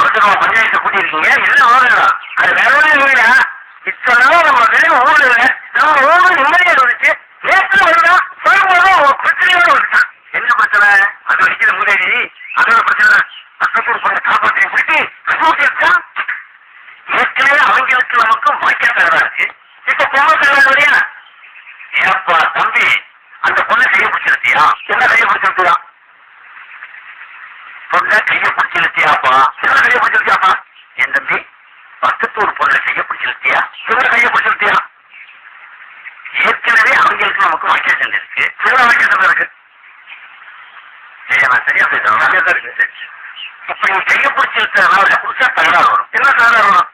பஞ்சாயத்து கூட்டியிருக்கீங்க என்ன ஆகலாம் அது வேற ஒன்றும் இல்லையா இத்தனாலும் நம்ம வெளியே ஊர்ல இல்ல நம்ம ஊர்ல நிம்மதியா இருந்துச்சு நேற்று வருதா சொல்லும்போது ஒரு பிரச்சனையோட வந்துட்டான் என்ன பிரச்சனை அது வரைக்கிற முதலி அதோட பிரச்சனை பக்கத்தூர் பண்ண காப்பாற்றி போயிட்டு இருக்கா ஏற்கனவே அவங்களுக்கு நமக்கும் வாய்க்கா தரதா இருக்கு இப்ப பொண்ணு தரதா இல்லையா ஏப்பா தம்பி அந்த பொண்ணை கையை பிடிச்சிருத்தியா என்ன கையை பிடிச்சிருத்தியா பொண்ணை கையை பிடிச்சிருத்தியாப்பா என்ன கையை பிடிச்சிருத்தியாப்பா என் தம்பி பக்கத்தூர் பொண்ணை கையை பிடிச்சிருத்தியா என்ன கையை பிடிச்சிருத்தியா ஏற்கனவே அவங்களுக்கு நமக்கு வாய்க்கா செஞ்சிருக்கு சில வாய்க்கா செஞ்சிருக்கு சரியா பேசுறேன் இப்ப நீ கையை பிடிச்சிருக்கிறதுனால புதுசா தகராறு வரும் என்ன தகராறு வரும்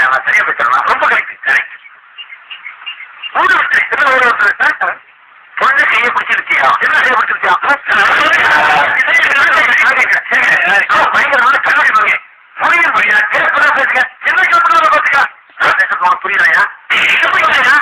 நான் சரியா பேசுறேன் ரொம்ப கரெக்ட் கரெக்ட் ஊடு விட்டு என்ன ஊடு விட்டு பொண்ணு கையை பிடிச்சிருக்கியா என்ன கையை பிடிச்சிருக்கியா பயங்கரமான கல்லூரி வாங்க புரியுது புரியுதா கேட்கலாம் பேசுங்க என்ன கேட்கலாம் பாத்துக்கா பேசுறவங்க புரியுதாயா என்ன கையை பிடிச்சிருக்கா